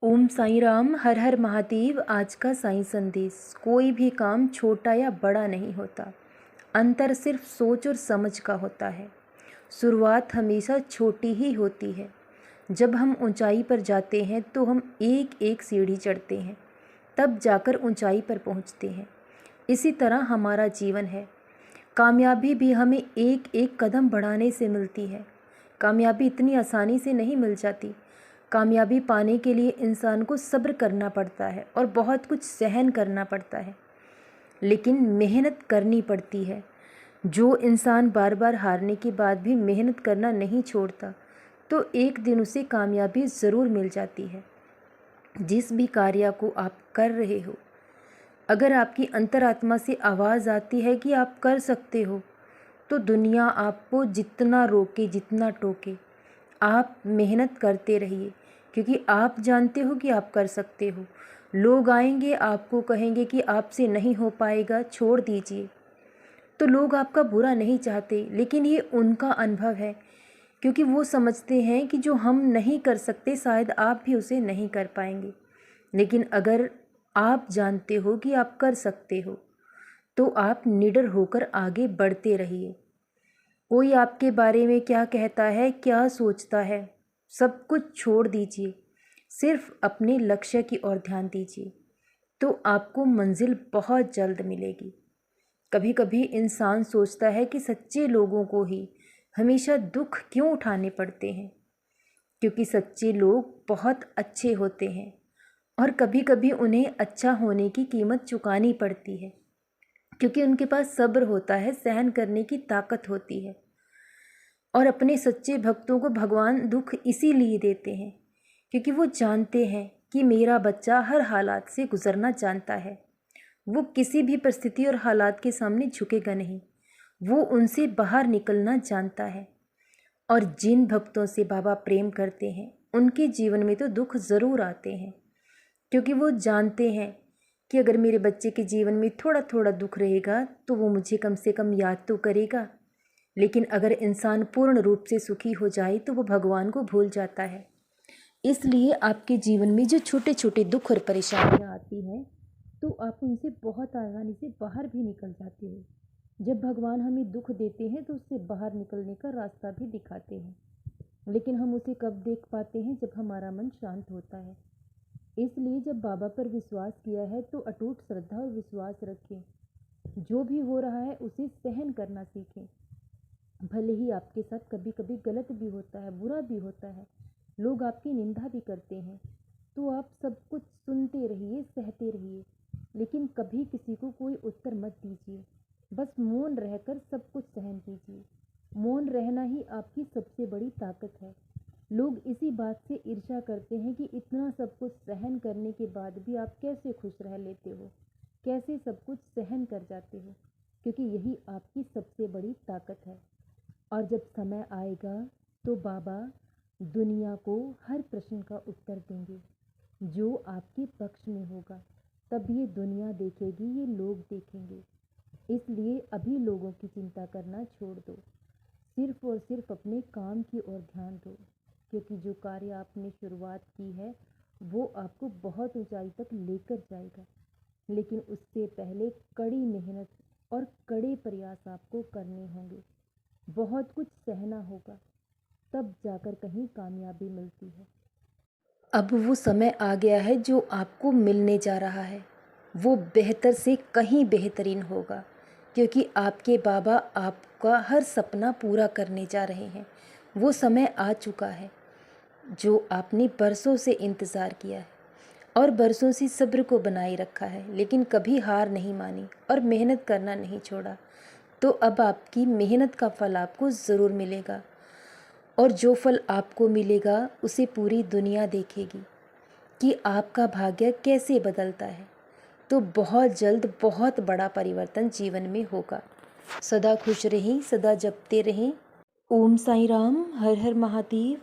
ओम साईं राम, हर हर महादेव। आज का साईं संदेश। कोई भी काम छोटा या बड़ा नहीं होता, अंतर सिर्फ सोच और समझ का होता है। शुरुआत हमेशा छोटी ही होती है। जब हम ऊंचाई पर जाते हैं तो हम एक एक सीढ़ी चढ़ते हैं, तब जाकर ऊंचाई पर पहुंचते हैं। इसी तरह हमारा जीवन है। कामयाबी भी हमें एक एक कदम बढ़ाने से मिलती है। कामयाबी इतनी आसानी से नहीं मिल जाती। कामयाबी पाने के लिए इंसान को सब्र करना पड़ता है और बहुत कुछ सहन करना पड़ता है, लेकिन मेहनत करनी पड़ती है। जो इंसान बार बार हारने के बाद भी मेहनत करना नहीं छोड़ता, तो एक दिन उसे कामयाबी ज़रूर मिल जाती है। जिस भी कार्य को आप कर रहे हो, अगर आपकी अंतरात्मा से आवाज़ आती है कि आप कर सकते हो, तो दुनिया आपको जितना रोके जितना टोके, आप मेहनत करते रहिए, क्योंकि आप जानते हो कि आप कर सकते हो। लोग आएंगे, आपको कहेंगे कि आपसे नहीं हो पाएगा, छोड़ दीजिए। तो लोग आपका बुरा नहीं चाहते, लेकिन ये उनका अनुभव है, क्योंकि वो समझते हैं कि जो हम नहीं कर सकते शायद आप भी उसे नहीं कर पाएंगे। लेकिन अगर आप जानते हो कि आप कर सकते हो, तो आप निडर होकर आगे बढ़ते रहिए। कोई आपके बारे में क्या कहता है, क्या सोचता है, सब कुछ छोड़ दीजिए। सिर्फ अपने लक्ष्य की ओर ध्यान दीजिए, तो आपको मंजिल बहुत जल्द मिलेगी। कभी कभी इंसान सोचता है कि सच्चे लोगों को ही हमेशा दुख क्यों उठाने पड़ते हैं, क्योंकि सच्चे लोग बहुत अच्छे होते हैं और कभी कभी उन्हें अच्छा होने की कीमत चुकानी पड़ती है, क्योंकि उनके पास सब्र होता है, सहन करने की ताकत होती है। और अपने सच्चे भक्तों को भगवान दुख इसीलिए देते हैं, क्योंकि वो जानते हैं कि मेरा बच्चा हर हालात से गुजरना जानता है। वो किसी भी परिस्थिति और हालात के सामने झुकेगा नहीं, वो उनसे बाहर निकलना जानता है। और जिन भक्तों से बाबा प्रेम करते हैं, उनके जीवन में तो दुख ज़रूर आते हैं, क्योंकि वो जानते हैं कि अगर मेरे बच्चे के जीवन में थोड़ा थोड़ा दुख रहेगा तो वो मुझे कम से कम याद तो करेगा। लेकिन अगर इंसान पूर्ण रूप से सुखी हो जाए तो वो भगवान को भूल जाता है। इसलिए आपके जीवन में जो छोटे छोटे दुख और परेशानियां आती हैं, तो आप उनसे बहुत आसानी से बाहर भी निकल जाते हो। जब भगवान हमें दुख देते हैं तो उससे बाहर निकलने का रास्ता भी दिखाते हैं, लेकिन हम उसे कब देख पाते हैं? जब हमारा मन शांत होता है। इसलिए जब बाबा पर विश्वास किया है तो अटूट श्रद्धा और विश्वास रखें। जो भी हो रहा है उसे सहन करना सीखें। भले ही आपके साथ कभी कभी गलत भी होता है, बुरा भी होता है, लोग आपकी निंदा भी करते हैं, तो आप सब कुछ सुनते रहिए, सहते रहिए, लेकिन कभी किसी को कोई उत्तर मत दीजिए। बस मौन रहकर सब कुछ सहन कीजिए। मौन रहना ही आपकी सबसे बड़ी ताकत है। लोग इसी बात से ईर्ष्या करते हैं कि इतना सब कुछ सहन करने के बाद भी आप कैसे खुश रह लेते हो, कैसे सब कुछ सहन कर जाते हो, क्योंकि यही आपकी सबसे बड़ी ताकत है। और जब समय आएगा तो बाबा दुनिया को हर प्रश्न का उत्तर देंगे जो आपके पक्ष में होगा। तब ये दुनिया देखेगी, ये लोग देखेंगे। इसलिए अभी लोगों की चिंता करना छोड़ दो, सिर्फ और सिर्फ अपने काम की ओर ध्यान दो, क्योंकि जो कार्य आपने शुरुआत की है वो आपको बहुत ऊंचाई तक लेकर जाएगा। लेकिन उससे पहले कड़ी मेहनत और कड़े प्रयास आपको करने होंगे, बहुत कुछ सहना होगा, तब जाकर कहीं कामयाबी मिलती है। अब वो समय आ गया है जो आपको मिलने जा रहा है, वो बेहतर से कहीं बेहतरीन होगा, क्योंकि आपके बाबा आपका हर सपना पूरा करने जा रहे हैं। वो समय आ चुका है जो आपने बरसों से इंतज़ार किया है और बरसों से सब्र को बनाए रखा है, लेकिन कभी हार नहीं मानी और मेहनत करना नहीं छोड़ा। तो अब आपकी मेहनत का फल आपको ज़रूर मिलेगा, और जो फल आपको मिलेगा उसे पूरी दुनिया देखेगी कि आपका भाग्य कैसे बदलता है। तो बहुत जल्द बहुत बड़ा परिवर्तन जीवन में होगा। सदा खुश रहें, सदा जपते रहें। ओम साईं राम, हर हर महादेव।